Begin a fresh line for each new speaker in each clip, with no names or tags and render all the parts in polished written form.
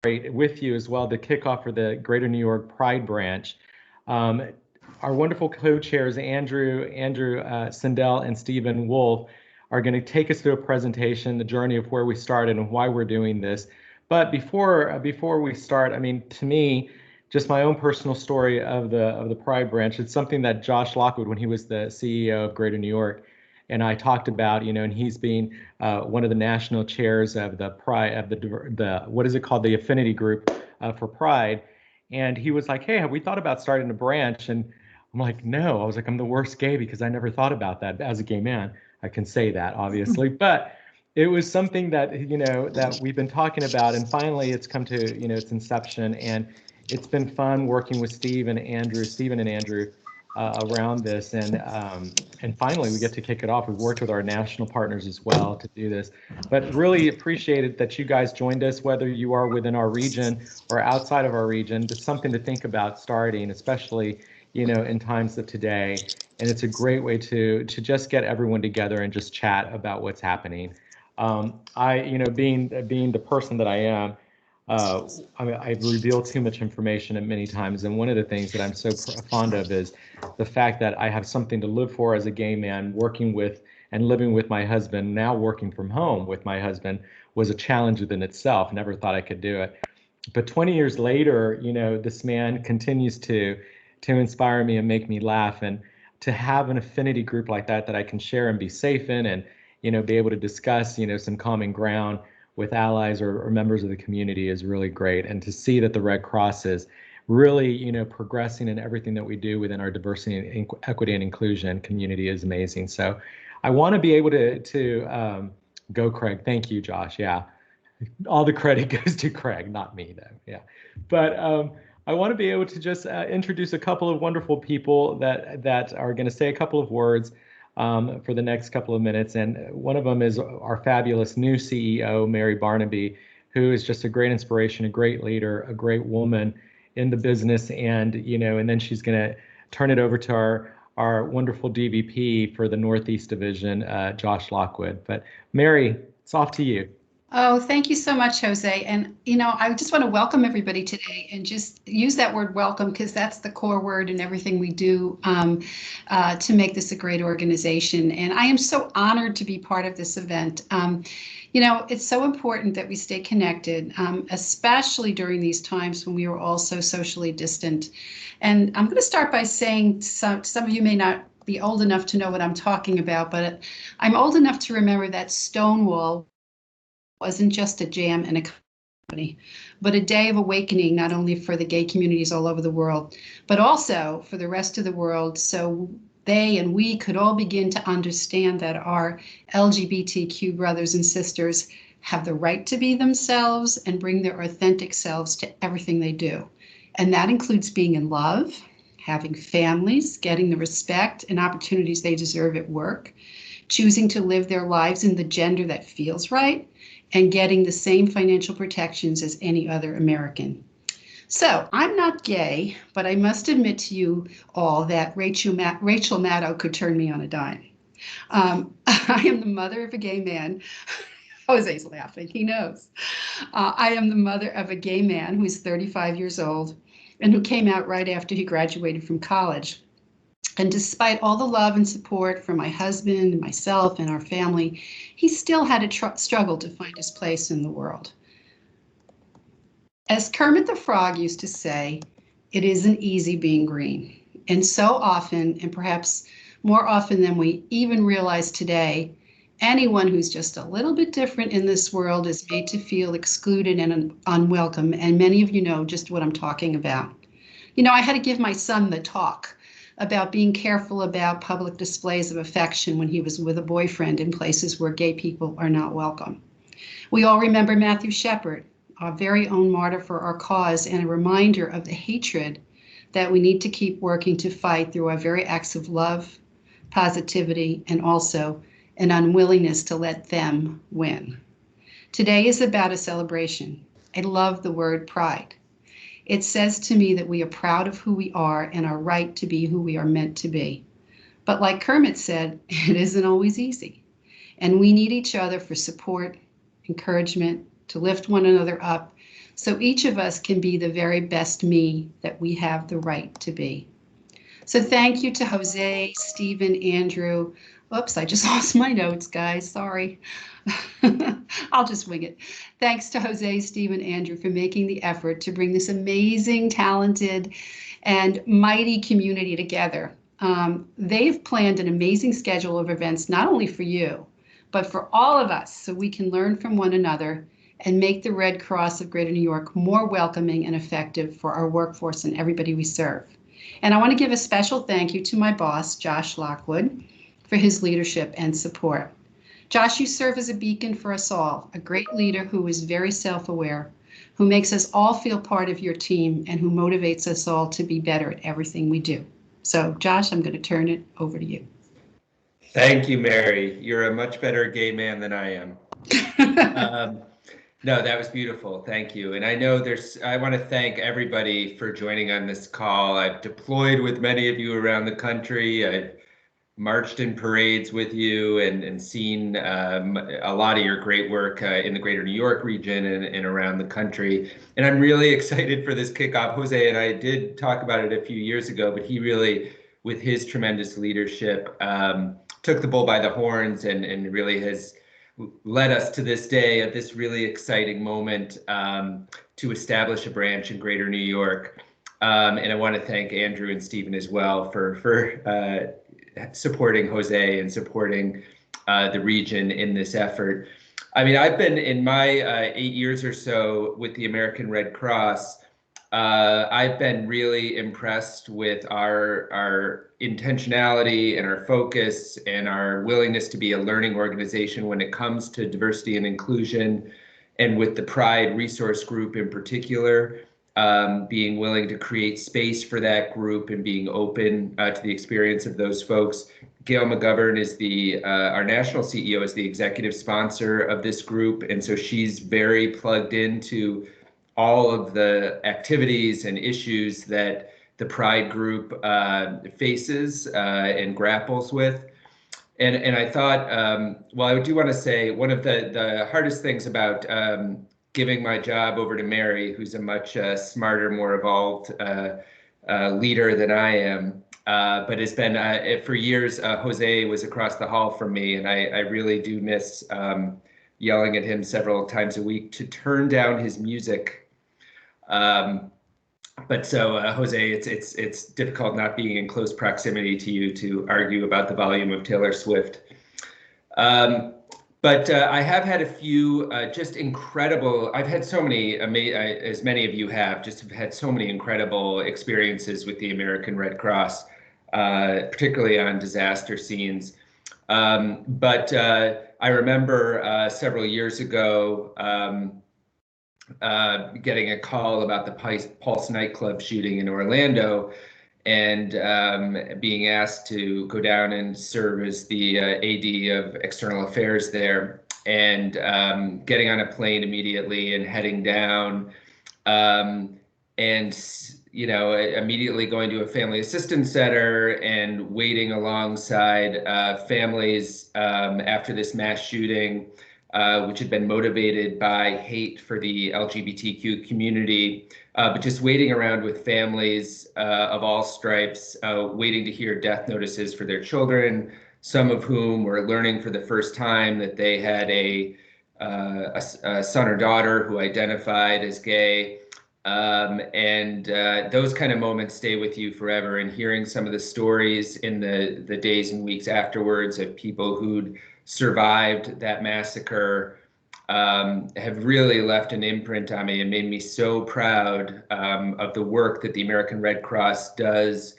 with you as well, the kickoff for the Greater New York Pride Branch. Um, our wonderful co-chairs, Andrew Sindel and Stephen Wolf, are going to take us through a presentation, the journey of where we started and why we're doing this. But before we start, I mean, to me, just my own personal story of the Pride Branch, it's something that Josh Lockwood, when he was the CEO of Greater New York, and I talked about, and he's been one of the national chairs of the Pride, of the what is it called, the affinity group for Pride. And he was like, hey, have we thought about starting a branch? And I'm like, no. I was like, I'm the worst gay because I never thought about that. As a gay man, I can say that, obviously. But it was something that, that we've been talking about. And finally, it's come to, its inception. And it's been fun working with Stephen and Andrew around this, and finally we get to kick it off. We've worked with our national partners as well to do this, but really appreciated that you guys joined us, whether you are within our region or outside of our region. It's something to think about starting, especially in times of today, and it's a great way to just get everyone together and just chat about what's happening. I, being the person that I am, I've revealed too much information at many times, and one of the things that I'm so fond of is the fact that I have something to live for as a gay man. Working with and living with my husband, now working from home with my husband, was a challenge within itself. Never thought I could do it. But 20 years later, this man continues to inspire me and make me laugh. And to have an affinity group like that I can share and be safe in, and be able to discuss some common ground with allies or members of the community is really great. And to see that the Red Cross is really, progressing in everything that we do within our diversity and equity and inclusion community is amazing. So I want to be able to go, Craig. Thank you, Josh. Yeah, all the credit goes to Craig, not me, though. Yeah, but I want to be able to just introduce a couple of wonderful people that are going to say a couple of words for the next couple of minutes. And one of them is our fabulous new CEO, Mary Barnaby, who is just a great inspiration, a great leader, a great woman in the business. And, and then she's going to turn it over to our wonderful DVP for the Northeast Division, Josh Lockwood. But Mary, it's off to you.
Oh, thank you so much, Jose. And, I just want to welcome everybody today, and just use that word welcome, because that's the core word in everything we do to make this a great organization. And I am so honored to be part of this event. It's so important that we stay connected, especially during these times when we are all so socially distant. And I'm going to start by saying some of you may not be old enough to know what I'm talking about, but I'm old enough to remember that Stonewall wasn't just a jam in a company, but a day of awakening, not only for the gay communities all over the world, but also for the rest of the world, so they and we could all begin to understand that our LGBTQ brothers and sisters have the right to be themselves and bring their authentic selves to everything they do. And that includes being in love, having families, getting the respect and opportunities they deserve at work, choosing to live their lives in the gender that feels right, and getting the same financial protections as any other American. So I'm not gay, but I must admit to you all that Rachel Maddow could turn me on a dime. I am the mother of a gay man. Jose's laughing, he knows. I am the mother of a gay man who is 35 years old and who came out right after he graduated from college. And despite all the love and support from my husband and myself and our family, he still had to struggle to find his place in the world. As Kermit the Frog used to say, it isn't easy being green. And so often, and perhaps more often than we even realize today, anyone who's just a little bit different in this world is made to feel excluded and unwelcome. And many of you know just what I'm talking about. I had to give my son the talk about being careful about public displays of affection when he was with a boyfriend in places where gay people are not welcome. We all remember Matthew Shepard, our very own martyr for our cause, and a reminder of the hatred that we need to keep working to fight through our very acts of love, positivity, and also an unwillingness to let them win. Today is about a celebration. I love the word pride. It says to me that we are proud of who we are and are right to be who we are meant to be. But like Kermit said, it isn't always easy. And we need each other for support, encouragement, to lift one another up, so each of us can be the very best me that we have the right to be. So thank you to Jose, Stephen, Andrew. Oops, I just lost my notes, guys. Sorry. I'll just wing it. Thanks to Jose, Stephen, Andrew for making the effort to bring this amazing, talented, and mighty community together. They've planned an amazing schedule of events, not only for you, but for all of us, so we can learn from one another and make the Red Cross of Greater New York more welcoming and effective for our workforce and everybody we serve. And I want to give a special thank you to my boss, Josh Lockwood, for his leadership and support. Josh, you serve as a beacon for us all, a great leader who is very self-aware, who makes us all feel part of your team, and who motivates us all to be better at everything we do. So, Josh, I'm going to turn it over to you.
Thank you, Mary. You're a much better gay man than I am. No, that was beautiful. Thank you. And I know I want to thank everybody for joining on this call. I've deployed with many of you around the country. I've marched in parades with you and seen a lot of your great work in the Greater New York region and around the country. And I'm really excited for this kickoff. Jose and I did talk about it a few years ago, but he really, with his tremendous leadership, took the bull by the horns and really has led us to this day at this really exciting moment to establish a branch in Greater New York. And I want to thank Andrew and Stephen as well for supporting Jose and supporting the region in this effort. I mean, I've been in my 8 years or so with the American Red Cross. I've been really impressed with our intentionality and our focus and our willingness to be a learning organization when it comes to diversity and inclusion, and with the Pride Resource Group in particular, being willing to create space for that group and being open to the experience of those folks. Gail McGovern is our national CEO, is the executive sponsor of this group, and so she's very plugged into all of the activities and issues that the Pride group faces and grapples with. And I thought, well, I do want to say one of the hardest things about giving my job over to Mary, who's a much smarter, more evolved leader than I am, but it's been for years, Jose was across the hall from me, and I really do miss yelling at him several times a week to turn down his music. But so Jose, it's difficult not being in close proximity to you to argue about the volume of Taylor Swift. But I have had a few just incredible, I've had so many, as many of you have, just have had so many incredible experiences with the American Red Cross, particularly on disaster scenes. But I remember several years ago, getting a call about the Pulse nightclub shooting in Orlando, and being asked to go down and serve as the AD of External Affairs there, and getting on a plane immediately and heading down, and immediately going to a family assistance center and waiting alongside families after this mass shooting, which had been motivated by hate for the LGBTQ community, but just waiting around with families of all stripes, waiting to hear death notices for their children, some of whom were learning for the first time that they had a son or daughter who identified as gay. And those kind of moments stay with you forever. And hearing some of the stories in the days and weeks afterwards of people who'd survived that massacre have really left an imprint on me and made me so proud of the work that the American Red Cross does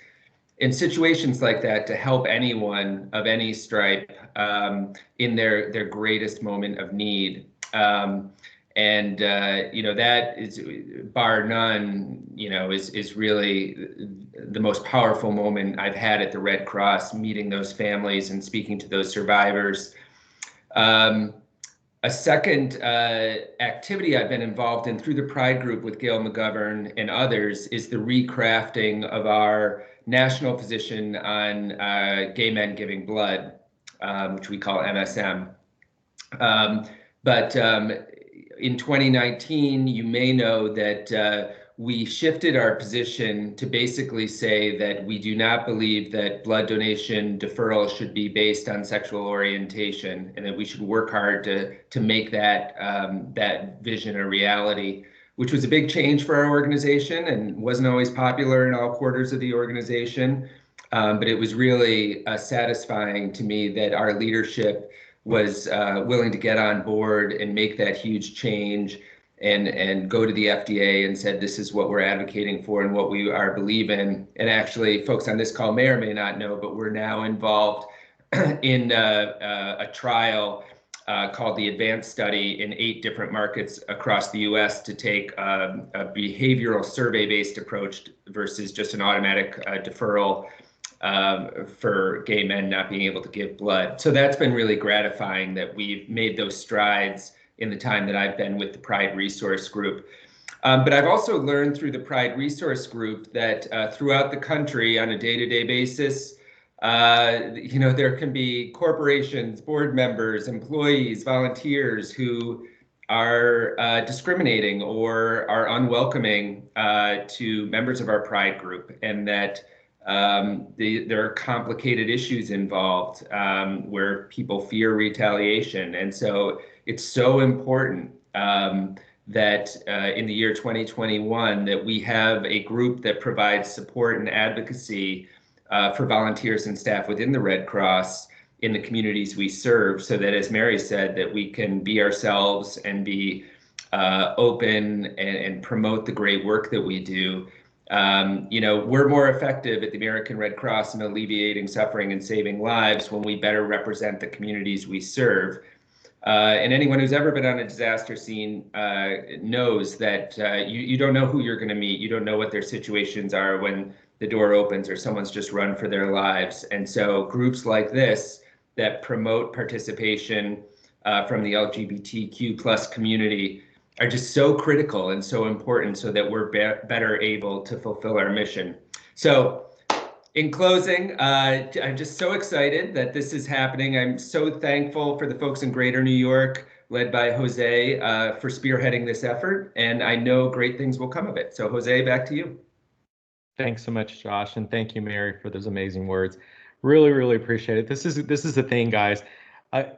in situations like that to help anyone of any stripe in their greatest moment of need. That is, bar none, is really the most powerful moment I've had at the Red Cross, meeting those families and speaking to those survivors. A second activity I've been involved in through the Pride Group with Gail McGovern and others is the recrafting of our national position on gay men giving blood, which we call MSM. But in 2019, you may know that we shifted our position to basically say that we do not believe that blood donation deferral should be based on sexual orientation, and that we should work hard to make that that vision a reality, which was a big change for our organization and wasn't always popular in all quarters of the organization. But it was really satisfying to me that our leadership was willing to get on board and make that huge change and go to the FDA and said, this is what we're advocating for and what we are believing. And actually, folks on this call may or may not know, but we're now involved in a trial called the ADVANCE study in 8 different markets across the US to take a behavioral survey-based approach versus just an automatic deferral for gay men not being able to give blood. So that's been really gratifying that we've made those strides in the time that I've been with the Pride Resource Group. But I've also learned through the Pride Resource Group that throughout the country on a day-to-day basis, there can be corporations, board members, employees, volunteers who are discriminating or are unwelcoming to members of our Pride group, and that there are complicated issues involved where people fear retaliation. And so it's so important that in the year 2021 that we have a group that provides support and advocacy for volunteers and staff within the Red Cross in the communities we serve, so that, as Mary said, that we can be ourselves and be open and promote the great work that we do. We're more effective at the American Red Cross in alleviating suffering and saving lives when we better represent the communities we serve. And anyone who's ever been on a disaster scene knows that you don't know who you're going to meet. You don't know what their situations are when the door opens or someone's just run for their lives. And so groups like this that promote participation from the LGBTQ plus community are just so critical and so important so that we're better able to fulfill our mission. So in closing, I'm just so excited that this is happening. I'm so thankful for the folks in Greater New York, led by Jose, for spearheading this effort. And I know great things will come of it. So Jose, back to you.
Thanks so much, Josh. And thank you, Mary, for those amazing words. Really, really appreciate it. This is the thing, guys.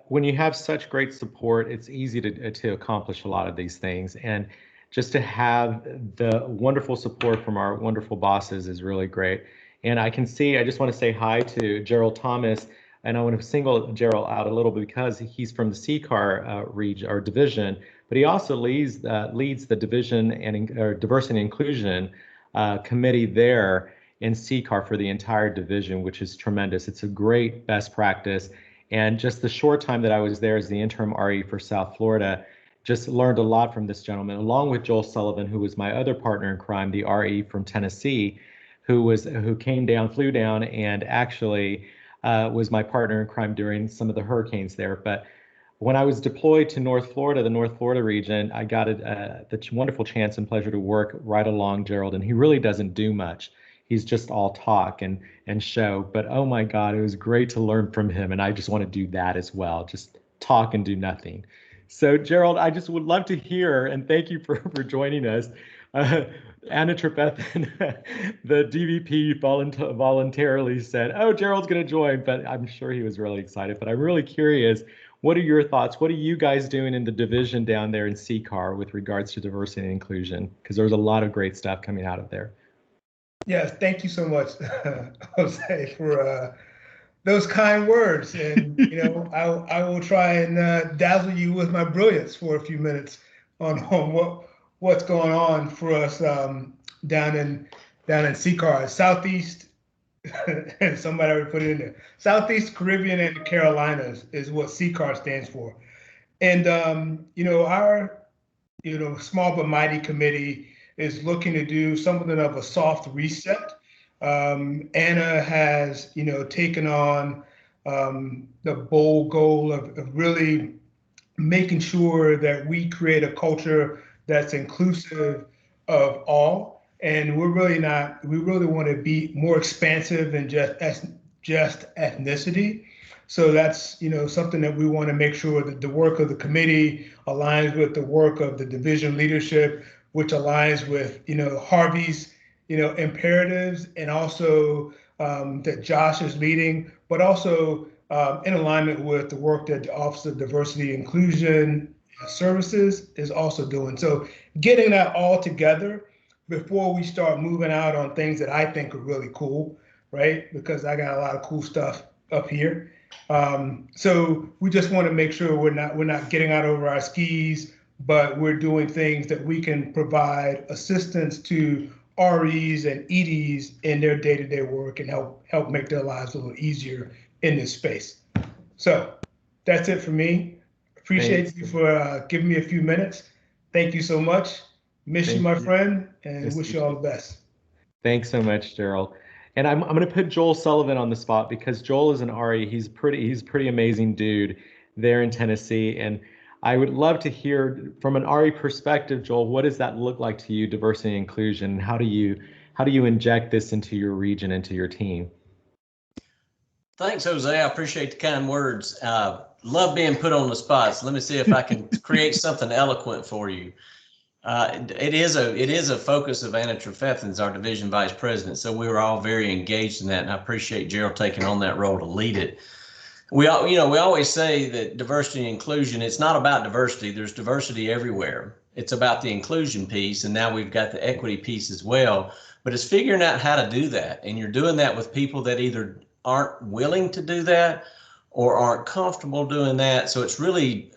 When you have such great support, it's easy to accomplish a lot of these things. And just to have the wonderful support from our wonderful bosses is really great. And I just want to say hi to Gerald Thomas, and I want to single Gerald out a little bit because he's from the CCAR region or division, but he also leads the division and diversity and inclusion committee there in CCAR for the entire division, which is tremendous. It's a great best practice. And just the short time that I was there as the interim RE for South Florida, just learned a lot from this gentleman, along with Joel Sullivan, who was my other partner in crime, the RE from Tennessee, who flew down and actually was my partner in crime during some of the hurricanes there. But when I was deployed to North Florida, the North Florida region, I got the wonderful chance and pleasure to work right along Gerald, and he really doesn't do much. He's just all talk and show, but oh my God, it was great to learn from him. And I just want to do that as well, just talk and do nothing. So Gerald, I just would love to hear, and thank you for joining us. Anna Trepethan, the DVP voluntarily said, oh, Gerald's going to join, but I'm sure he was really excited. But I'm really curious, what are your thoughts? What are you guys doing in the division down there in CCAR with regards to diversity and inclusion? Because there's a lot of great stuff coming out of there.
Yes, thank you so much, Jose, for those kind words. And I will try and dazzle you with my brilliance for a few minutes on what's going on for us down in CCAR, Southeast. And somebody already put it in there. Southeast Caribbean and the Carolinas is what CCAR stands for. And our small but mighty committee is looking to do something of a soft reset. Anna has, taken on the bold goal of really making sure that we create a culture that's inclusive of all. And we really want to be more expansive than just ethnicity. So that's, something that we want to make sure that the work of the committee aligns with the work of the division leadership, which aligns with, Harvey's, imperatives, and also that Josh is leading, but also in alignment with the work that the Office of Diversity Inclusion Services is also doing. So getting that all together before we start moving out on things that I think are really cool, right? Because I got a lot of cool stuff up here. So we just want to make sure we're not getting out over our skis, but we're doing things that we can provide assistance to REs and EDs in their day-to-day work and help make their lives a little easier in this space. So that's it for me. Appreciate you for giving me a few minutes. Thank you so much. Miss you, my friend, and wish you all the best.
Thanks so much, Gerald. And I'm going to put Joel Sullivan on the spot because Joel is an RE. He's pretty amazing dude there in Tennessee. And I would love to hear from an RE perspective, Joel, what does that look like to you, diversity and inclusion? How do you inject this into your region, into your team?
Thanks, Jose. I appreciate the kind words. Love being put on the spot. So let me see if I can create something eloquent for you. It is a focus of Anna Trefethen's, our division vice president. So we were all very engaged in that, and I appreciate Gerald taking on that role to lead it. We always say that diversity and inclusion, it's not about diversity. There's diversity everywhere. It's about the inclusion piece, and now we've got the equity piece as well. But it's figuring out how to do that, and you're doing that with people that either aren't willing to do that or aren't comfortable doing that. So it's really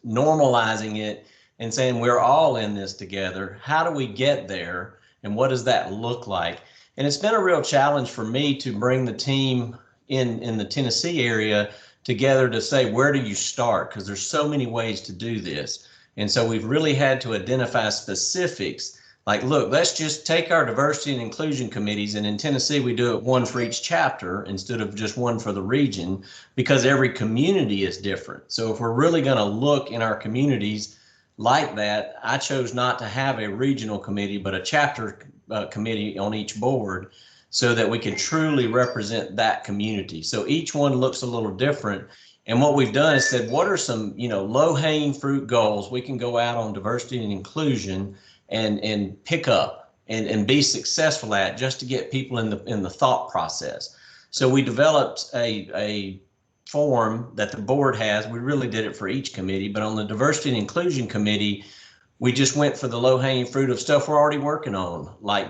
normalizing it and saying we're all in this together. How do we get there, and what does that look like? And it's been a real challenge for me to bring the team in the Tennessee area together to say, where do you start? Because there's so many ways to do this. And so we've really had to identify specifics. Like, look, let's just take our diversity and inclusion committees, and in Tennessee, we do it one for each chapter instead of just one for the region, because every community is different. So if we're really going to look in our communities like that, I chose not to have a regional committee, but a chapter committee on each board so that we can truly represent that community. So each one looks a little different. And what we've done is said, what are some, low-hanging fruit goals we can go out on diversity and inclusion and pick up and be successful at, just to get people in the thought process. So we developed a form that the board has. We really did it for each committee, but on the diversity and inclusion committee, we just went for the low-hanging fruit of stuff we're already working on, like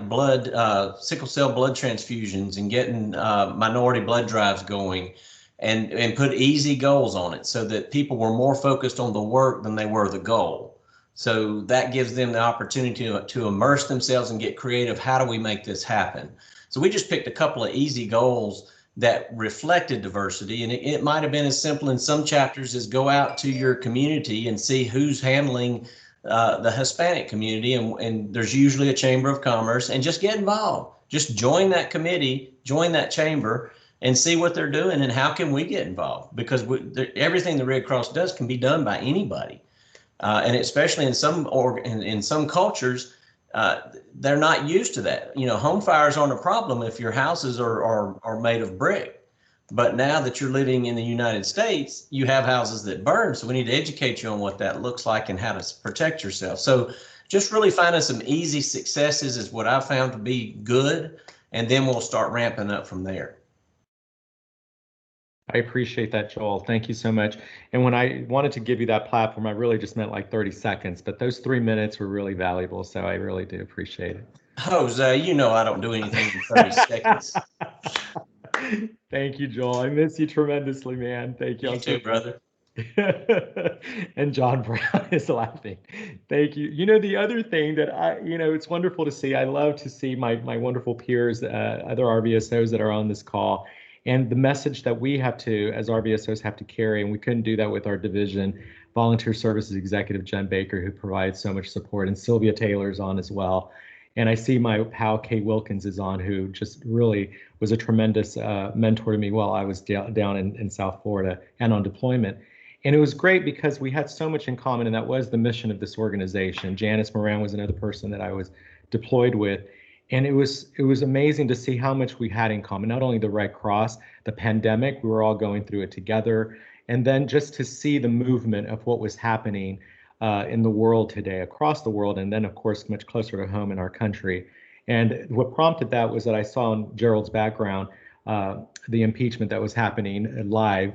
sickle cell blood transfusions and getting minority blood drives going, and put easy goals on it so that people were more focused on the work than they were the goal. So that gives them the opportunity to immerse themselves and get creative. How do we make this happen? So we just picked a couple of easy goals that reflected diversity. And it might have been as simple in some chapters as go out to your community and see who's handling the Hispanic community. And there's usually a chamber of commerce, and just get involved. Just join that committee, join that chamber, and see what they're doing and how can we get involved, because everything the Red Cross does can be done by anybody. And especially in some cultures, they're not used to that. Home fires aren't a problem if your houses are made of brick. But now that you're living in the United States, you have houses that burn. So we need to educate you on what that looks like and how to protect yourself. So just really finding some easy successes is what I found to be good. And then we'll start ramping up from there.
I appreciate that, Joel. Thank you so much. And when I wanted to give you that platform, I really just meant like 30 seconds, but those 3 minutes were really valuable. So I really do appreciate it.
Jose, I don't do anything in 30 seconds.
Thank you, Joel. I miss you tremendously, man. Thank you.
You too, brother.
And John Brown is laughing. Thank you. The other thing that it's wonderful to see. I love to see my wonderful peers, other RVSOs that are on this call, and the message that we have to, as RVSOs, have to carry. And we couldn't do that with our division volunteer services executive, Jen Baker, who provides so much support, and Sylvia Taylor's on as well. And I see my pal Kay Wilkins is on, who just really was a tremendous mentor to me while I was down in South Florida and on deployment. And it was great because we had so much in common, and that was the mission of this organization. Janice Moran was another person that I was deployed with. And it was amazing to see how much we had in common. Not only the Red Cross, the pandemic, we were all going through it together, and then just to see the movement of what was happening in the world today, across the world, and then of course much closer to home in our country. And what prompted that was that I saw in Gerald's background the impeachment that was happening live,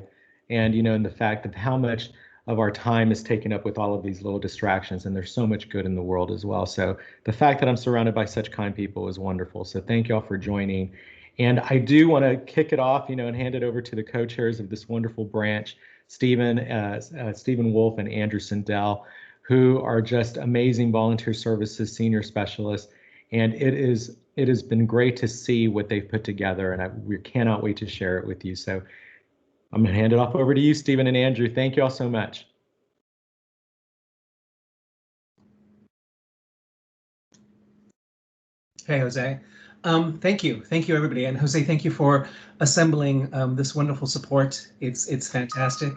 and and the fact of how much of our time is taken up with all of these little distractions, and there's so much good in the world as well. So the fact that I'm surrounded by such kind people is wonderful. So thank y'all for joining. And I do want to kick it off, and hand it over to the co-chairs of this wonderful branch, Stephen Wolf and Andrew Sindell, who are just amazing volunteer services senior specialists. And it has been great to see what they've put together, and we cannot wait to share it with you. So I'm going to hand it off over to you, Stephen and Andrew. Thank you all so much.
Hey, Jose. Thank you. Thank you, everybody. And Jose, thank you for assembling this wonderful support. It's fantastic.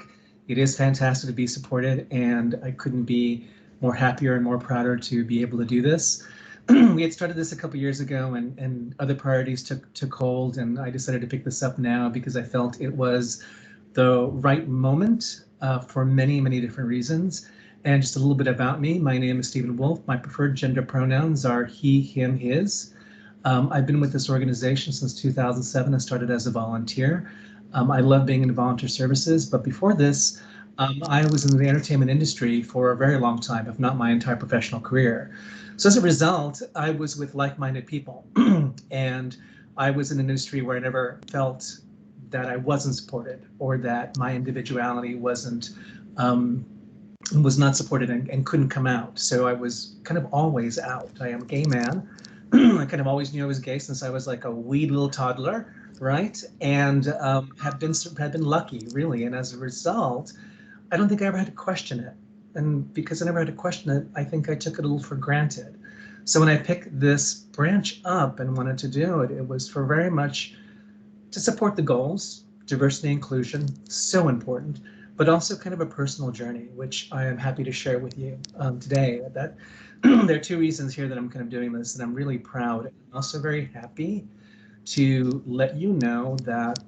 It is fantastic to be supported, and I couldn't be more happier and more prouder to be able to do this. We had started this a couple years ago, and other priorities took hold, and I decided to pick this up now because I felt it was the right moment for many, many different reasons. And just a little bit about me. My name is Stephen Wolf. My preferred gender pronouns are he, him, his. I've been with this organization since 2007. I started as a volunteer. I love being in volunteer services, but before this, I was in the entertainment industry for a very long time, if not my entire professional career. So as a result, I was with like-minded people, and I was in an industry where I never felt that I wasn't supported, or that my individuality was not supported and couldn't come out. So I was kind of always out. I am a gay man. I kind of always knew I was gay since I was like a wee little toddler, right? And have been lucky, really. And as a result, I don't think I ever had to question it. And because I never had to question it, I think I took it a little for granted. So when I picked this branch up and wanted to do it, it was for very much to support the goals, diversity, inclusion, so important, but also kind of a personal journey, which I am happy to share with you today. That there are two reasons here that I'm kind of doing this, and I'm really proud. I'm also very happy to let you know that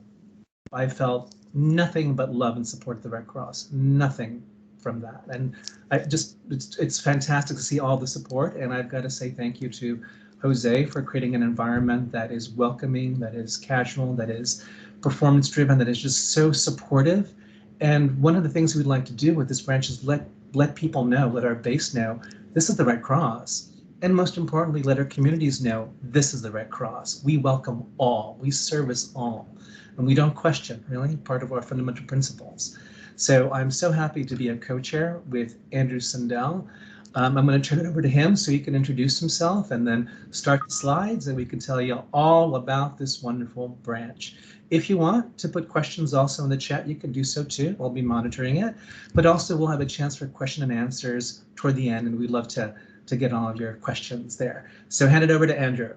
I felt nothing but love and support of the Red Cross, nothing from that. And it's fantastic to see all the support, and I've got to say thank you to Jose for creating an environment that is welcoming, that is casual, that is performance driven, that is just so supportive. And one of the things we'd like to do with this branch is let people know, let our base know, this is the Red Cross. And most importantly, let our communities know, this is the Red Cross. We welcome all, we service all, and we don't question, really, part of our fundamental principles. So I'm so happy to be a co-chair with Andrew Sindell. I'm going to turn it over to him so he can introduce himself and then start the slides, and we can tell you all about this wonderful branch. If you want to put questions also in the chat, you can do so too. We'll be monitoring it, but also we'll have a chance for question and answers toward the end, and we'd love to get all of your questions there. So hand it over to Andrew.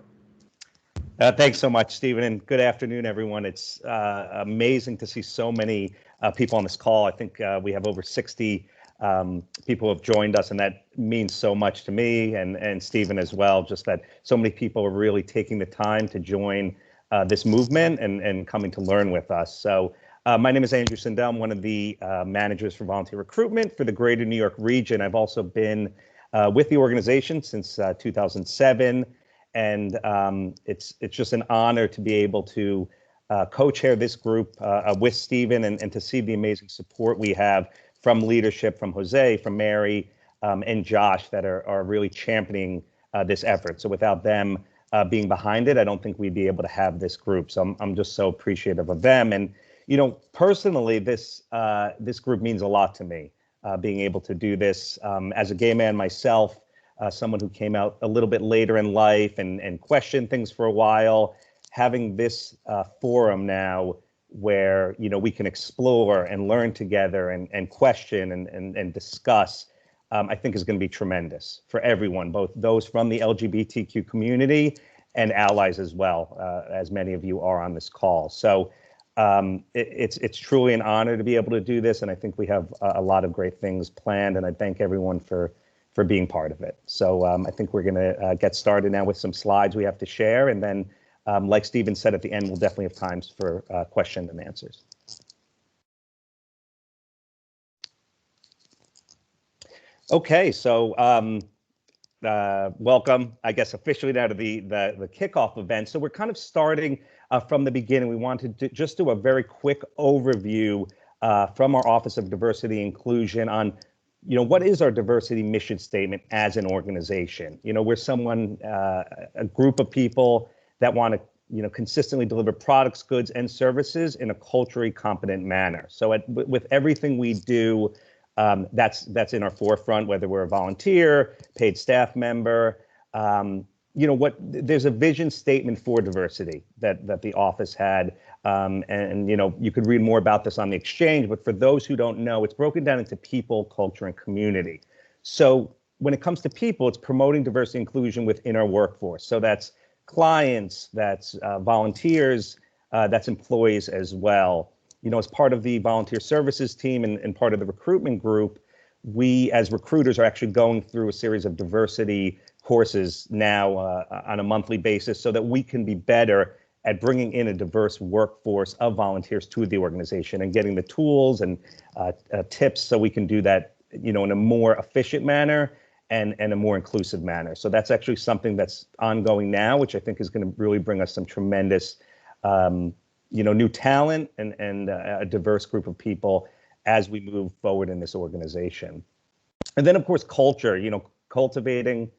Thanks so much, Stephen, and good afternoon, everyone. It's amazing to see so many people on this call. I think we have over 60 people have joined us, and that means so much to me and Stephen as well, just that so many people are really taking the time to join this movement and coming to learn with us. So my name is Andrew Sindell. I'm one of the managers for volunteer recruitment for the Greater New York region. I've also been with the organization since 2007. And it's just an honor to be able to co-chair this group with Stephen and to see the amazing support we have from leadership, from Jose, from Mary, and Josh that are really championing this effort. So without them being behind it, I don't think we'd be able to have this group. So I'm just so appreciative of them. And personally, this group means a lot to me. Being able to do this as a gay man myself. Someone who came out a little bit later in life and questioned things for a while, having this forum now where we can explore and learn together and question and discuss, I think is going to be tremendous for everyone, both those from the LGBTQ community and allies as well, as many of you are on this call. So it's truly an honor to be able to do this, and I think we have a lot of great things planned, and I thank everyone for being part of it. So I think we're going to get started now with some slides we have to share. And then, like Stephen said, at the end, we'll definitely have times for question and answers. Okay, so welcome, I guess, officially now to the kickoff event. So we're kind of starting from the beginning. We wanted to just do a very quick overview from our Office of Diversity and Inclusion on, what is our diversity mission statement as an organization? We're a group of people that want to, consistently deliver products, goods, and services in a culturally competent manner. So with everything we do, that's in our forefront, whether we're a volunteer, paid staff member. There's a vision statement for diversity that the office had. And you could read more about this on the exchange, but for those who don't know, it's broken down into people, culture, and community. So when it comes to people, it's promoting diversity and inclusion within our workforce. So that's clients, that's volunteers, that's employees as well. As part of the volunteer services team and part of the recruitment group, we as recruiters are actually going through a series of diversity courses now on a monthly basis so that we can be better at bringing in a diverse workforce of volunteers to the organization and getting the tools and tips so we can do that, in a more efficient manner and a more inclusive manner. So that's actually something that's ongoing now, which I think is going to really bring us some tremendous new talent and a diverse group of people as we move forward in this organization. And then, of course, culture, cultivating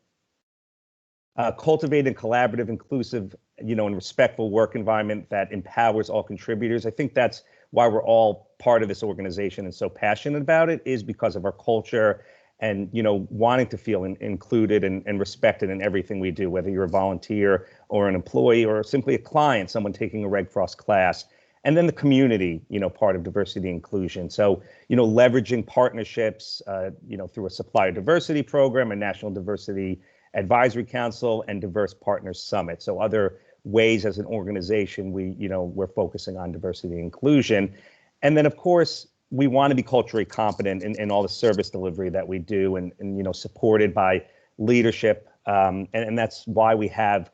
collaborative, inclusive, and respectful work environment that empowers all contributors. I think that's why we're all part of this organization and so passionate about it, is because of our culture and, wanting to feel included and respected in everything we do, whether you're a volunteer or an employee or simply a client, someone taking a Red Cross class. And then the community, part of diversity and inclusion. So, leveraging partnerships, through a supplier diversity program, a national diversity advisory council, and diverse partners summit. So other ways as an organization, we're focusing on diversity and inclusion. And then, of course, we want to be culturally competent in all the service delivery that we do and supported by leadership. And that's why we have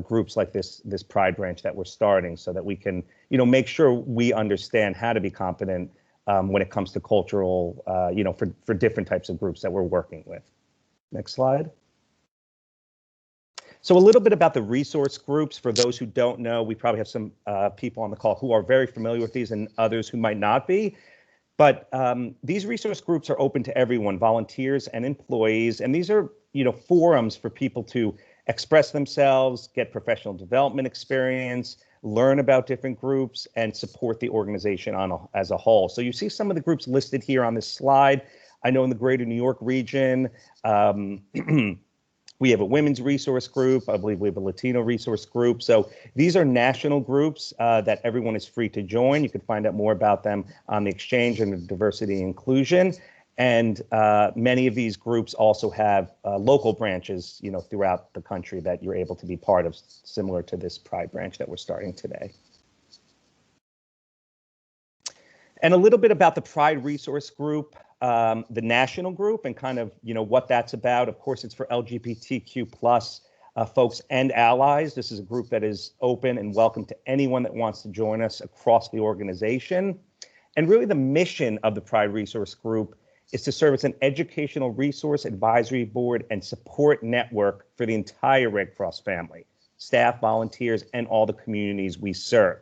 groups like this Pride branch that we're starting, so that we can, make sure we understand how to be competent when it comes to cultural, for different types of groups that we're working with. Next slide. So a little bit about the resource groups. For those who don't know, we probably have some people on the call who are very familiar with these and others who might not be. But these resource groups are open to everyone, volunteers and employees. And these are, forums for people to express themselves, get professional development experience, learn about different groups, and support the organization as a whole. So you see some of the groups listed here on this slide. I know in the greater New York region, we have a women's resource group. I believe we have a Latino resource group. So these are national groups that everyone is free to join. You can find out more about them on the exchange and diversity and inclusion. And many of these groups also have local branches, throughout the country that you're able to be part of, similar to this Pride branch that we're starting today. And a little bit about the Pride Resource Group, the national group, and kind of, what that's about. Of course, it's for LGBTQ plus folks and allies. This is a group that is open and welcome to anyone that wants to join us across the organization. And really the mission of the Pride Resource Group is to serve as an educational resource advisory board and support network for the entire Red Cross family, staff, volunteers, and all the communities we serve.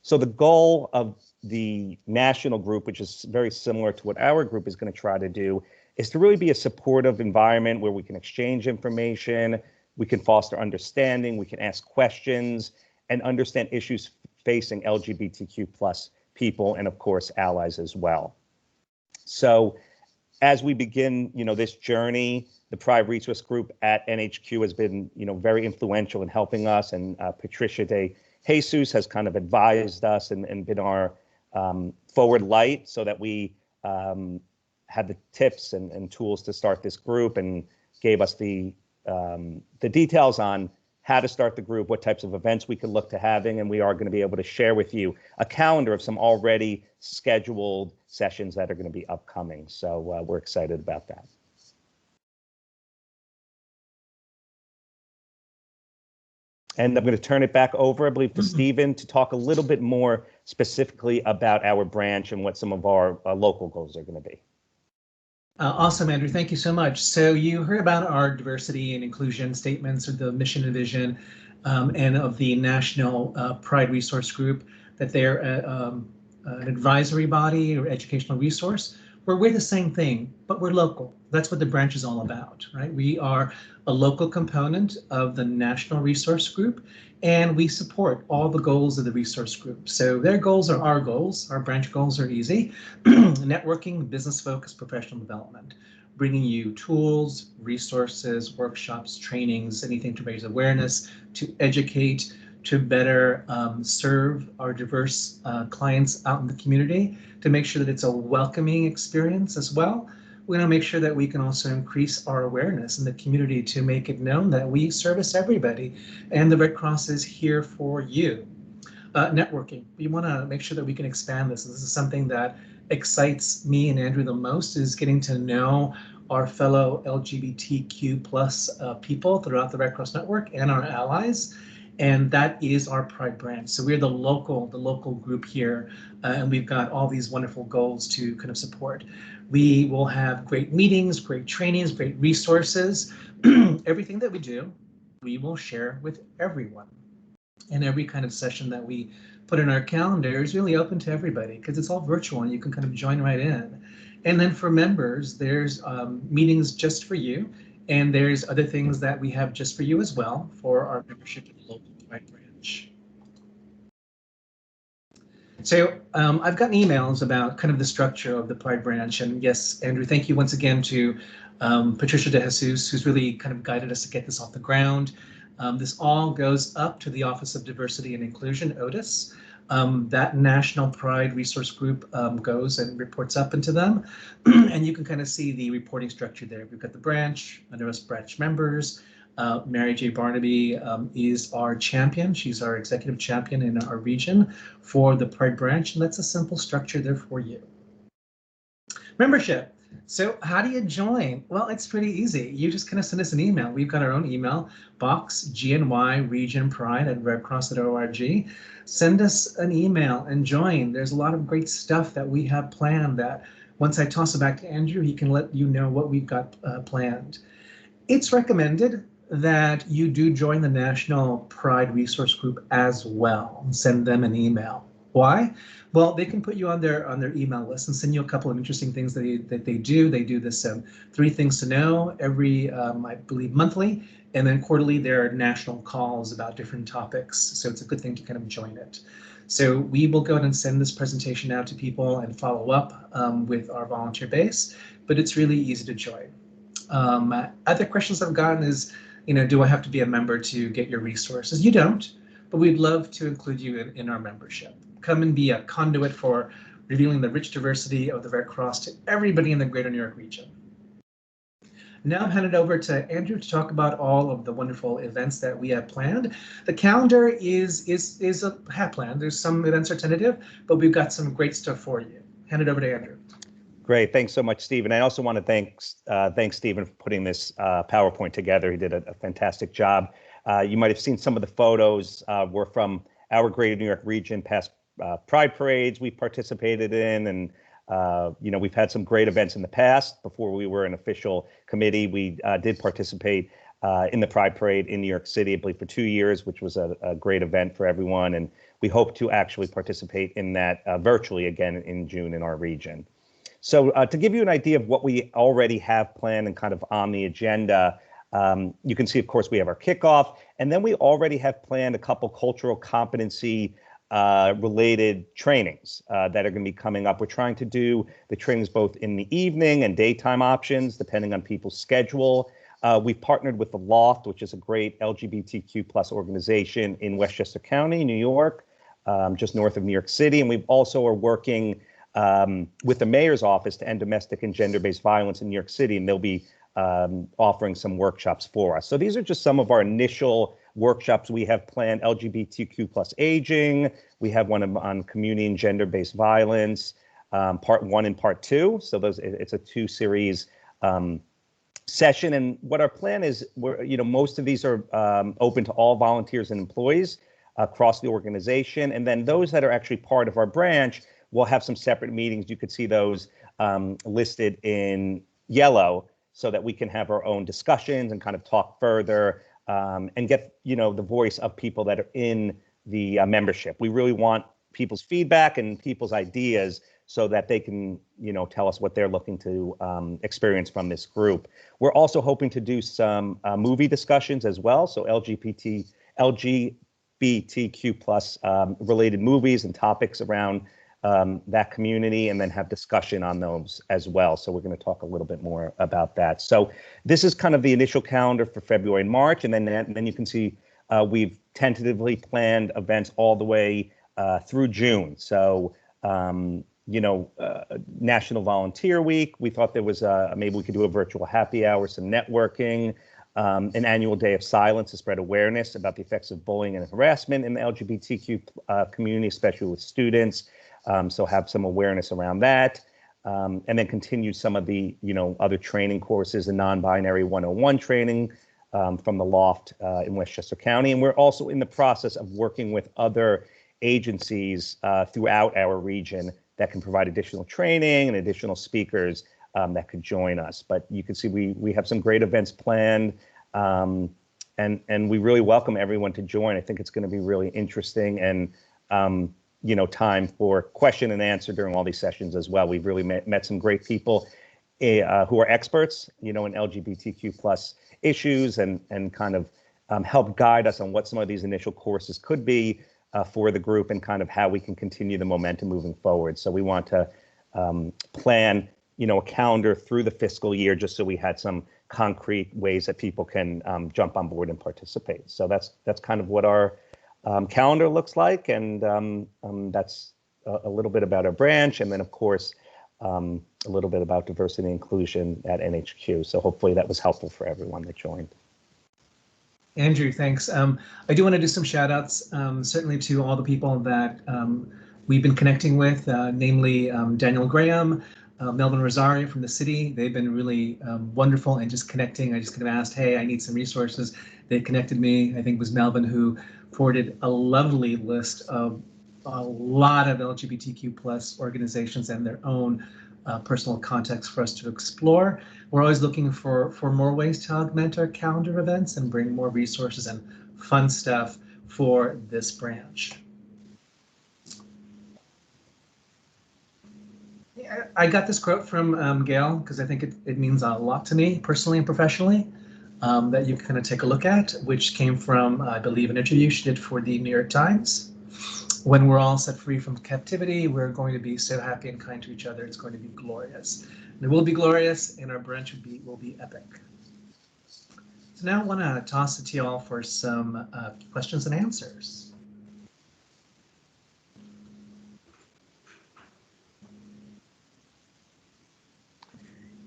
So the goal of the national group, which is very similar to what our group is going to try to do, is to really be a supportive environment where we can exchange information, we can foster understanding, we can ask questions, and understand issues facing LGBTQ plus people, and of course, allies as well. So as we begin, this journey, the Pride Resource Group at NHQ has been, very influential in helping us, and Patricia de Jesus has kind of advised us and been our forward light, so that we had the tips and tools to start this group, and gave us the details on how to start the group, what types of events we could look to having, and we are going to be able to share with you a calendar of some already scheduled sessions that are going to be upcoming. So we're excited about that. And I'm going to turn it back over, I believe, to Stephen to talk a little bit more specifically about our branch and what some of our local goals are going to be.
Awesome, Andrew. Thank you so much. So you heard about our diversity and inclusion statements, or the mission and vision, and of the National Pride Resource Group, that they're an advisory body or educational resource. We're the same thing, but we're local. That's what the branch is all about, right? We are a local component of the National Resource Group, and we support all the goals of the resource group. So their goals are our goals. Our branch goals are easy. Networking, business focus, professional development, bringing you tools, resources, workshops, trainings, anything to raise awareness, to educate, to better serve our diverse clients out in the community, to make sure that it's a welcoming experience as well. We want to make sure that we can also increase our awareness in the community to make it known that we service everybody and the Red Cross is here for you. Networking, we want to make sure that we can expand this. This is something that excites me and Andrew the most, is getting to know our fellow LGBTQ plus people throughout the Red Cross Network and our allies. And that is our Pride branch. So we're the local group here, and we've got all these wonderful goals to kind of support. We will have great meetings, great trainings, great resources. Everything that we do, we will share with everyone. And every kind of session that we put in our calendar is really open to everybody, because it's all virtual and you can kind of join right in. And then for members, there's meetings just for you. And there's other things that we have just for you as well for our membership in the local Pride branch. So I've gotten emails about kind of the structure of the Pride branch. And yes, Andrew, thank you once again to Patricia De Jesus, who's really kind of guided us to get this off the ground. This all goes up to the Office of Diversity and Inclusion, ODIS. That National Pride Resource Group goes and reports up into them. And you can kind of see the reporting structure there. We've got the branch, under us branch members. Mary J. Barnaby is our champion. She's our executive champion in our region for the Pride branch. And that's a simple structure there for you. Membership. So how do you join? Well, it's pretty easy. You just kind of send us an email. We've got our own email box, gnyregionpride@redcross.org. Send us an email and join. There's a lot of great stuff that we have planned that once I toss it back to Andrew, he can let you know what we've got planned. It's recommended that you do join the National Pride Resource Group as well and send them an email. Why? Well, they can put you on their email list and send you a couple of interesting things that they do. They do this 3 things to know every, I believe, monthly, and then quarterly there are national calls about different topics. So it's a good thing to kind of join it. So we will go ahead and send this presentation out to people and follow up with our volunteer base, but it's really easy to join. Other questions I've gotten is, do I have to be a member to get your resources? You don't, but we'd love to include you in our membership. Come and be a conduit for revealing the rich diversity of the Red Cross to everybody in the greater New York region. Now I'm handed over to Andrew to talk about all of the wonderful events that we have planned. The calendar is a half plan. There's some events are tentative, but we've got some great stuff for you. Hand it over to Andrew.
Great. Thanks so much, Stephen. I also want to thank Stephen for putting this PowerPoint together. He did a fantastic job. You might have seen some of the photos were from our greater New York region, past Pride parades we participated in, and we've had some great events in the past. Before we were an official committee, we did participate in the Pride parade in New York City, I believe, for 2 years, which was a great event for everyone. And we hope to actually participate in that virtually again in June in our region. So to give you an idea of what we already have planned and kind of on the agenda, you can see, of course, we have our kickoff, and then we already have planned a couple cultural competency related trainings that are going to be coming up. We're trying to do the trainings both in the evening and daytime options, depending on people's schedule. We've partnered with the Loft, which is a great LGBTQ plus organization in Westchester County, New York, just north of New York City. And we also are working with the mayor's office to end domestic and gender-based violence in New York City, and they'll be offering some workshops for us. So these are just some of our initial workshops we have planned. LGBTQ plus aging. We have one on community and gender-based violence, part 1 and part 2. So it's a 2-series session. And what our plan is, most of these are open to all volunteers and employees across the organization. And then those that are actually part of our branch will have some separate meetings. You could see those listed in yellow so that we can have our own discussions and kind of talk further and get, the voice of people that are in the membership. We really want people's feedback and people's ideas so that they can, tell us what they're looking to experience from this group. We're also hoping to do some movie discussions as well. So LGBTQ plus related movies and topics around that community, and then have discussion on those as well. So we're going to talk a little bit more about that. So this is kind of the initial calendar for February and March, and then you can see we've tentatively planned events all the way through June. So National Volunteer Week, we thought there was maybe we could do a virtual happy hour, some networking, an annual day of silence to spread awareness about the effects of bullying and harassment in the LGBTQ community, especially with students. So have some awareness around that, and then continue some of the other training courses, the non-binary 101 training from the Loft in Westchester County. And we're also in the process of working with other agencies throughout our region that can provide additional training and additional speakers that could join us. But you can see we have some great events planned, and we really welcome everyone to join. I think it's going to be really interesting, and time for question and answer during all these sessions as well. We've really met some great people who are experts, in LGBTQ plus issues, and kind of help guide us on what some of these initial courses could be for the group, and kind of how we can continue the momentum moving forward. So we want to plan, a calendar through the fiscal year, just so we had some concrete ways that people can jump on board and participate. So that's kind of what our calendar looks like, and that's a little bit about our branch, and then of course a little bit about diversity and inclusion at NHQ. So hopefully that was helpful for everyone that joined.
Andrew, thanks. I do want to do some shout outs, certainly to all the people that we've been connecting with, namely Daniel Graham, Melvin Rosario from the city. They've been really wonderful and just connecting. I just kind of asked, hey, I need some resources. They connected me. I think it was Melvin who forwarded a lovely list of a lot of LGBTQ plus organizations and their own personal context for us to explore. We're always looking for more ways to augment our calendar events and bring more resources and fun stuff for this branch. I got this quote from Gail because I think it means a lot to me personally and professionally, that you can kind of take a look at, which came from, I believe, an interview she did for the New York Times. When we're all set free from captivity, we're going to be so happy and kind to each other. It's going to be glorious. And it will be glorious, and our branch will be epic. So now I want to toss it to y'all for some questions and answers.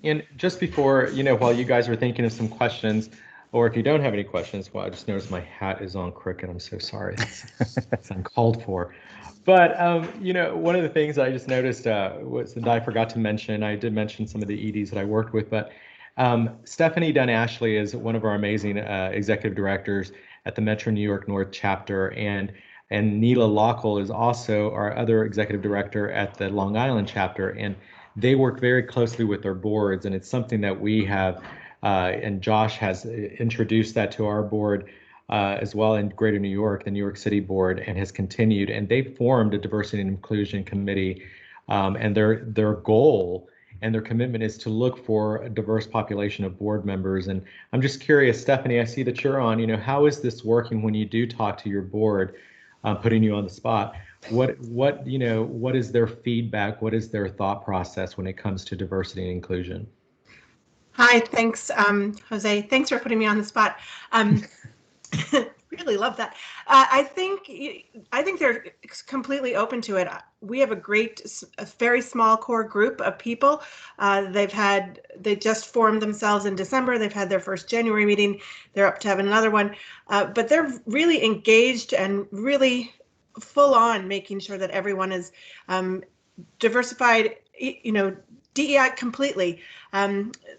And just before, while you guys are thinking of some questions, or if you don't have any questions, well, I just noticed my hat is on crooked. I'm so sorry. That's uncalled for. But, one of the things I just noticed was that I forgot to mention, I did mention some of the EDs that I worked with, but Stephanie Dunn Ashley is one of our amazing executive directors at the Metro New York North chapter, and Neela Lockle is also our other executive director at the Long Island chapter, and they work very closely with their boards, and it's something that we have, and Josh has introduced that to our board as well in Greater New York, the New York City board, and has continued. And they formed a diversity and inclusion committee, and their goal and their commitment is to look for a diverse population of board members. And I'm just curious, Stephanie, I see that you're on. How is this working when you do talk to your board, putting you on the spot? What is their feedback? What is their thought process when it comes to diversity and inclusion?
Hi, thanks, Jose. Thanks for putting me on the spot. Really love that. I think they're completely open to it. We have a very small core group of people. They just formed themselves in December. They've had their first January meeting. They're up to have another one, but they're really engaged and really full on making sure that everyone is diversified, DEI completely.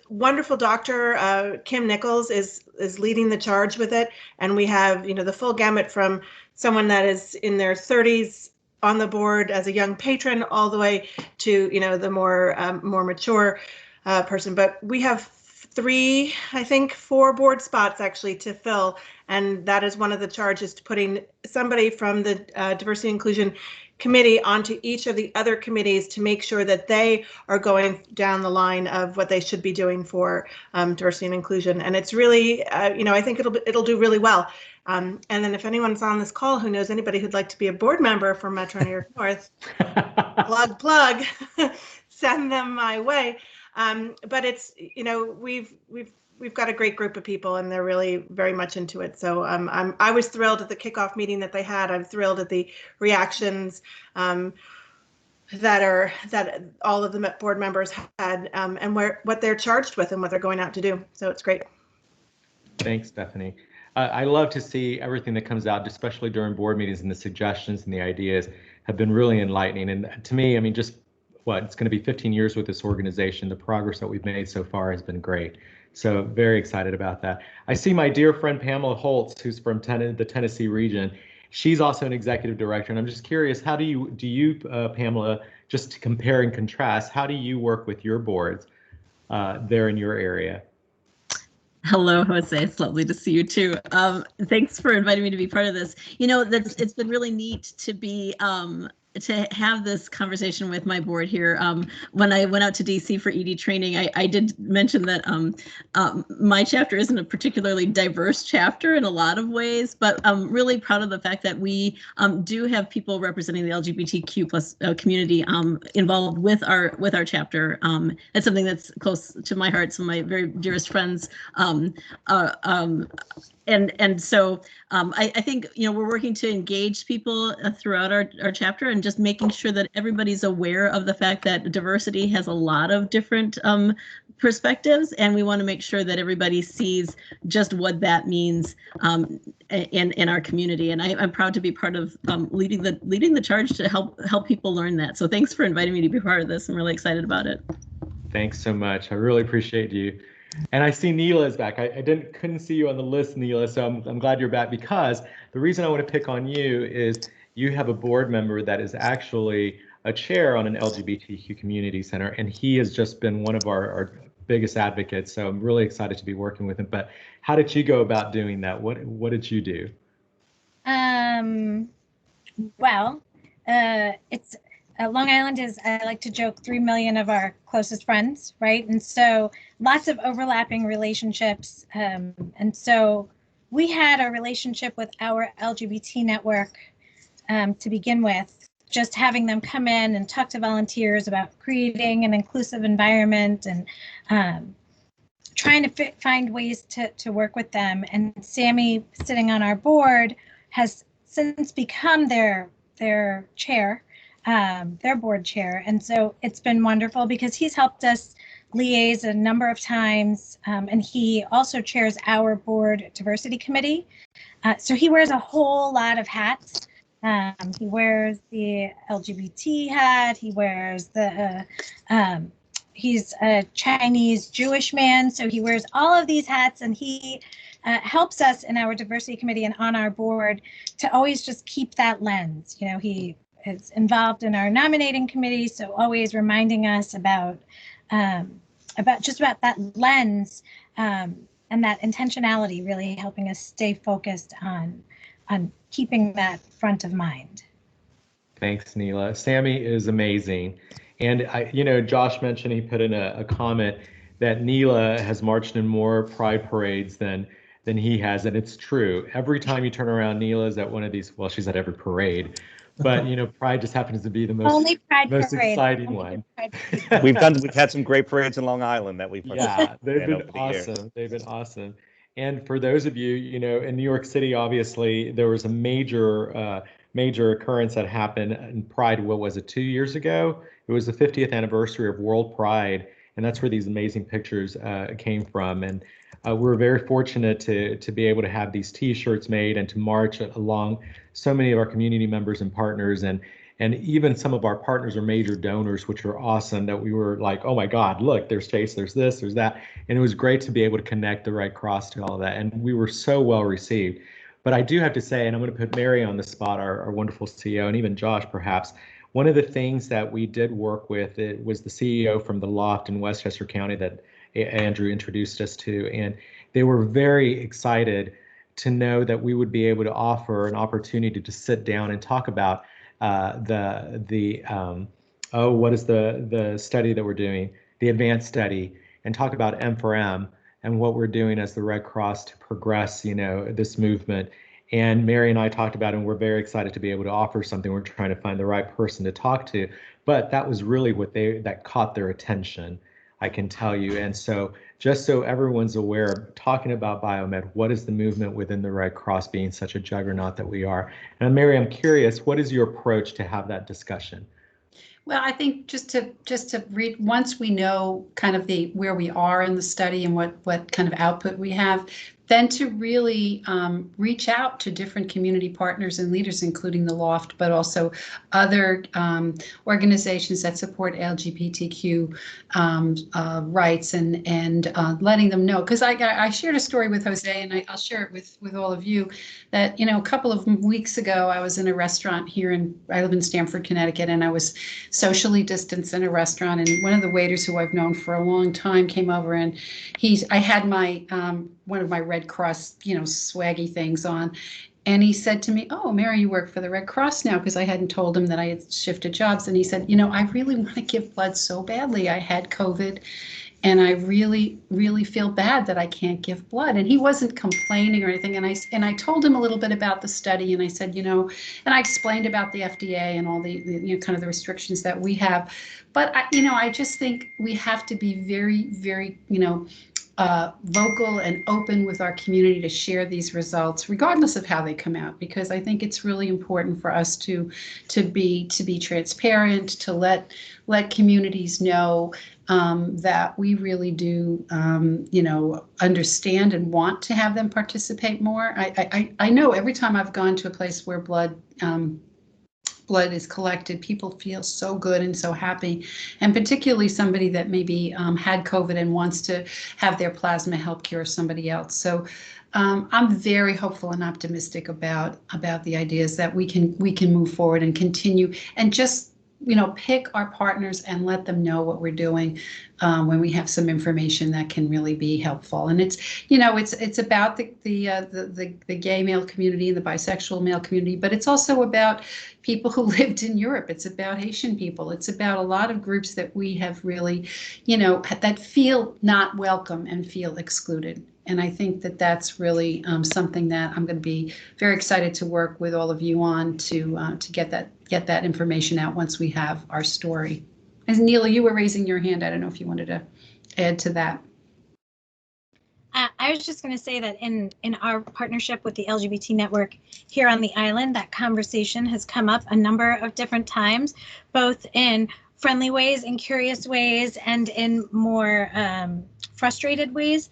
Wonderful doctor Kim Nichols is leading the charge with it, and we have the full gamut from someone that is in their 30s on the board as a young patron, all the way to the more mature person. But we have 4 board spots actually to fill, and that is one of the charges, to putting somebody from the diversity inclusion committee onto each of the other committees to make sure that they are going down the line of what they should be doing for diversity and inclusion. And it's really, I think it'll do really well. And then if anyone's on this call who knows anybody who'd like to be a board member for Metro New York North, plug, send them my way. But it's, we've got a great group of people, and they're really very much into it. So I was thrilled at the kickoff meeting that they had. I'm thrilled at the reactions that all of the board members had, and what they're charged with and what they're going out to do. So it's great.
Thanks, Stephanie. I love to see everything that comes out, especially during board meetings, and the suggestions and the ideas have been really enlightening. And to me, I mean, just it's going to be 15 years with this organization. The progress that we've made so far has been great. So very excited about that. I see my dear friend Pamela Holtz, who's from the Tennessee region. She's also an executive director, and I'm just curious, how do you, Pamela, just to compare and contrast, how do you work with your boards there in your area?
Hello, Jose. It's lovely to see you too. Thanks for inviting me to be part of this. It's been really neat to be to have this conversation with my board here. When I went out to DC for ED training, I did mention that my chapter isn't a particularly diverse chapter in a lot of ways, but I'm really proud of the fact that we do have people representing the LGBTQ plus community involved with our chapter. It's something that's close to my heart. Some of my very dearest friends. And so I think we're working to engage people throughout our chapter, and just making sure that everybody's aware of the fact that diversity has a lot of different perspectives, and we want to make sure that everybody sees just what that means in our community. And I'm proud to be part of leading the charge to help people learn that. So thanks for inviting me to be part of this. I'm really excited about it.
Thanks so much. I really appreciate you. And I see Neela is back. I couldn't see you on the list, Neela, so I'm glad you're back, because the reason I want to pick on you is you have a board member that is actually a chair on an LGBTQ community center, and he has just been one of our biggest advocates. So I'm really excited to be working with him. But how did you go about doing that? What did you do?
Well, it's Long Island is, I like to joke, 3 million of our closest friends, right? And so lots of overlapping relationships. And so we had a relationship with our LGBT network to begin with, just having them come in and talk to volunteers about creating an inclusive environment and trying to find ways to work with them. And Sammy, sitting on our board, has since become their chair. Their board chair. And so it's been wonderful because he's helped us liaise a number of times. And he also chairs our board diversity committee. So he wears a whole lot of hats. He wears the LGBT hat. He wears he's a Chinese Jewish man. So he wears all of these hats, and he helps us in our diversity committee and on our board to always just keep that lens. He is involved in our nominating committee, so always reminding us about that lens and that intentionality, really helping us stay focused on keeping that front of mind.
Thanks, Neela. Sammy is amazing. And Josh mentioned, he put in a comment that Neela has marched in more pride parades than he has, and it's true. Every time you turn around, Neela's at one of these, well, she's at every parade. But Pride just happens to be the most exciting one.
We've had some great parades in Long Island that we've
they've been awesome. They've been awesome. And for those of you, in New York City, obviously there was a major occurrence that happened in Pride. What was it, 2 years ago? It was the 50th anniversary of World Pride, and that's where these amazing pictures came from. And we're very fortunate to be able to have these T-shirts made and to march along so many of our community members and partners. And And even some of our partners are major donors, which are awesome, that we were like, oh my God, look, there's Chase, there's this, there's that. And it was great to be able to connect the Red Cross to all of that. And we were so well received. But I do have to say, and I'm going to put Mary on the spot, our wonderful CEO, and even Josh, perhaps, one of the things that we did work with, it was the CEO from the Loft in Westchester County that Andrew introduced us to. And they were very excited to know that we would be able to offer an opportunity to sit down and talk about what is the study that we're doing, the advanced study, and talk about M4M and what we're doing as the Red Cross to progress, this movement. And Mary and I talked about it, and we're very excited to be able to offer something. We're trying to find the right person to talk to, but that was really that caught their attention, I can tell you. And so just so everyone's aware, talking about biomed, what is the movement within the Red Cross being such a juggernaut that we are? And Mary, I'm curious, what is your approach to have that discussion?
Well, I think just to read, once we know kind of where we are in the study and what kind of output we have, then to really reach out to different community partners and leaders, including the Loft, but also other organizations that support LGBTQ rights, and letting them know. Because I shared a story with Jose, and I'll share it with all of you, that a couple of weeks ago I was in a restaurant here I live in Stamford, Connecticut, and I was socially distanced in a restaurant, and one of the waiters who I've known for a long time came over, and I had my one of my Red Cross, swaggy things on. And he said to me, "Oh, Mary, you work for the Red Cross now," because I hadn't told him that I had shifted jobs. And he said, "I really want to give blood so badly. I had COVID, and I really, really feel bad that I can't give blood." And he wasn't complaining or anything. And I told him a little bit about the study, and I said, and I explained about the FDA and all the kind of the restrictions that we have. But I just think we have to be very, very, vocal and open with our community to share these results, regardless of how they come out, because I think it's really important for us to be transparent, to let communities know that we really do, understand and want to have them participate more. I know every time I've gone to a place where blood is collected, people feel so good and so happy, and particularly somebody that maybe had COVID and wants to have their plasma help cure somebody else. So I'm very hopeful and optimistic about the ideas that we can move forward and continue, and just pick our partners and let them know what we're doing when we have some information that can really be helpful. And it's about the gay male community and the bisexual male community, but it's also about people who lived in Europe. It's about Haitian people. It's about a lot of groups that we have really, that feel not welcome and feel excluded. And I think that that's really something that I'm going to be very excited to work with all of you on to get that information out once we have our story. As Neela, you were raising your hand. I don't know if you wanted to add to that.
I was just going to say that in our partnership with the LGBT network here on the island, that conversation has come up a number of different times, both in friendly ways, in curious ways, and in more frustrated ways.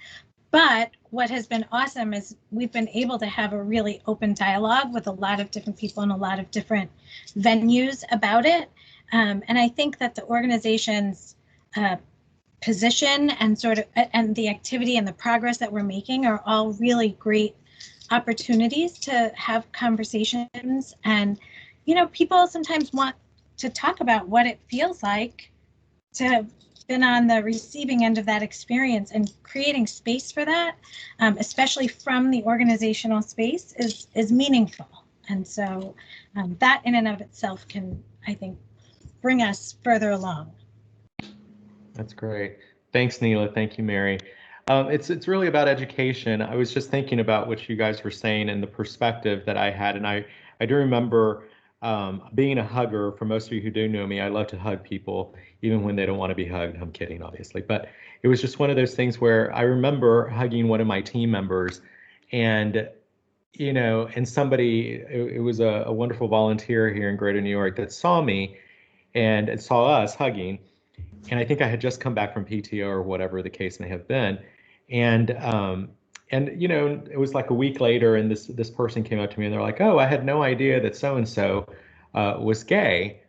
But what has been awesome is we've been able to have a really open dialogue with a lot of different people in a lot of different venues about it. And I think that the organization's position and and the activity and the progress that we're making are all really great opportunities to have conversations. And, people sometimes want to talk about what it feels like to have been on the receiving end of that experience, and creating space for that, especially from the organizational space, is meaningful. And so that in and of itself can, I think, bring us further along. That's
great. Thanks, Neela. Thank you, Mary. It's really about education. I was just thinking about what you guys were saying and the perspective that I had, and I do remember being a hugger. For most of you who do know me, I love to hug people, even when they don't want to be hugged. I'm kidding, obviously. But it was just one of those things where I remember hugging one of my team members, and and somebody, it was a wonderful volunteer here in Greater New York that saw me and saw us hugging. And I think I had just come back from PTO or whatever the case may have been. And it was like a week later, and this person came up to me and they're like, "Oh, I had no idea that so-and-so was gay.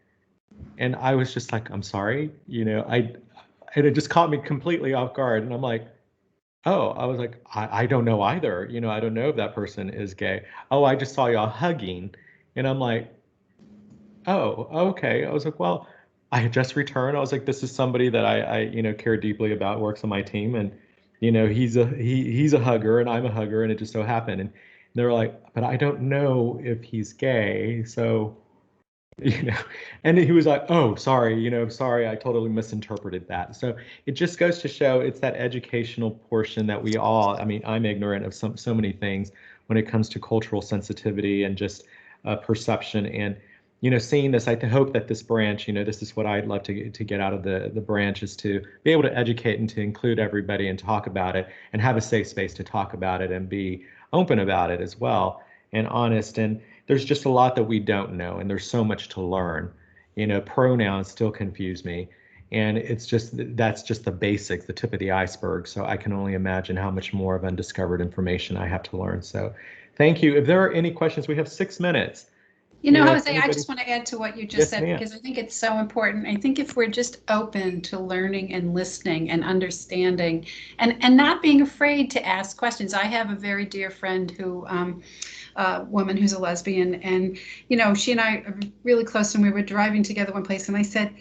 And I was just like, I'm sorry, and it just caught me completely off guard. And I'm like, oh, I was like, I don't know either. I don't know if that person is gay. Oh, I just saw y'all hugging. And I'm like, oh, okay. I was like, well, I had just returned. I was like, this is somebody that I care deeply about, works on my team. And, he's a hugger and I'm a hugger. And it just so happened. And they were like, but I don't know if he's gay. So, and he was like, oh, sorry, sorry, I totally misinterpreted that. So it just goes to show it's that educational portion that we all, I mean, I'm ignorant of so many things when it comes to cultural sensitivity and just perception. And, seeing this, I hope that this branch, this is what I'd love to get out of the branch, is to be able to educate and to include everybody and talk about it and have a safe space to talk about it and be open about it as well and honest. And there's just a lot that we don't know, and there's so much to learn. Pronouns still confuse me, and that's just the basics, the tip of the iceberg. So I can only imagine how much more of undiscovered information I have to learn. So thank you. If there are any questions, we have 6 minutes.
Jose, I just want to add to what you just said, because I think it's so important. I think if we're just open to learning and listening and understanding and not being afraid to ask questions. I have a very dear friend who, a woman who's a lesbian, and, she and I are really close, and we were driving together one place, and I said,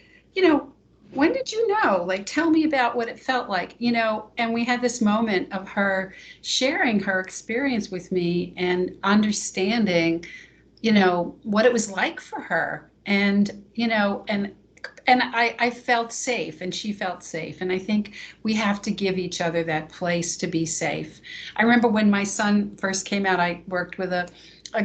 when did you know? Like, tell me about what it felt like, and we had this moment of her sharing her experience with me and understanding what it was like for her. And, and I felt safe and she felt safe. And I think we have to give each other that place to be safe. I remember when my son first came out, I worked with a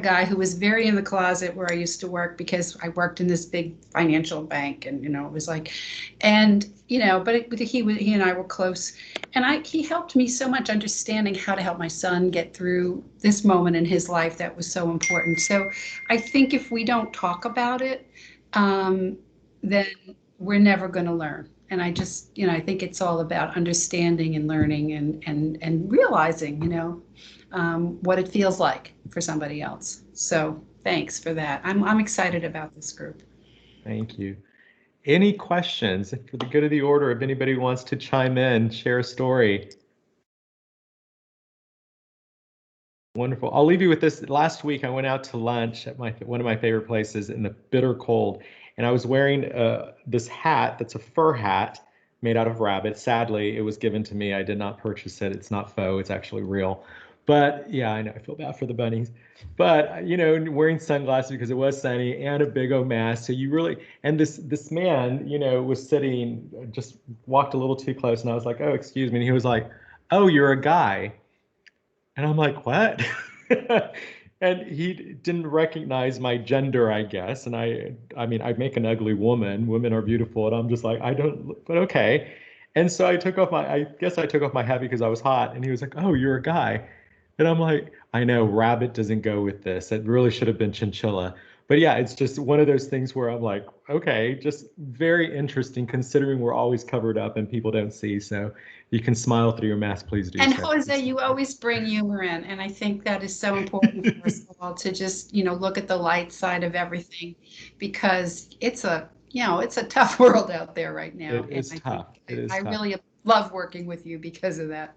guy who was very in the closet where I used to work, because I worked in this big financial bank, and, it was like, and, but he and I were close, and he helped me so much understanding how to help my son get through this moment in his life that was so important. So I think if we don't talk about it, then we're never going to learn. And I just, I think it's all about understanding and learning and realizing, what it feels like for somebody else. So thanks for that. I'm excited about this group.
Thank you. Any questions for the good of the order? If anybody wants to chime in, share a story. Wonderful. I'll leave you with this. Last week, I went out to lunch at one of my favorite places in the bitter cold, and I was wearing this hat that's a fur hat made out of rabbit. Sadly, it was given to me. I did not purchase it. It's not faux. It's actually real. But yeah, I know, I feel bad for the bunnies. But, wearing sunglasses because it was sunny, and a big old mask. So you really, and this man, was sitting, just walked a little too close, and I was like, oh, excuse me. And he was like, oh, you're a guy. And I'm like, what? And he didn't recognize my gender, I guess. And I mean, I make an ugly woman. Women are beautiful. And I'm just like, I don't, but okay. And so I took off I guess I took off my hat because I was hot. And he was like, oh, you're a guy. And I'm like, I know rabbit doesn't go with this. It really should have been chinchilla. But yeah, it's just one of those things where I'm like, okay, just very interesting, considering we're always covered up and people don't see. So you can smile through your mask, please do.
And so. Jose, you always bring humor in. And I think that is so important for us all to just, look at the light side of everything, because it's a tough world out there right now.
It is tough. It is tough.
I really love working with you because of that.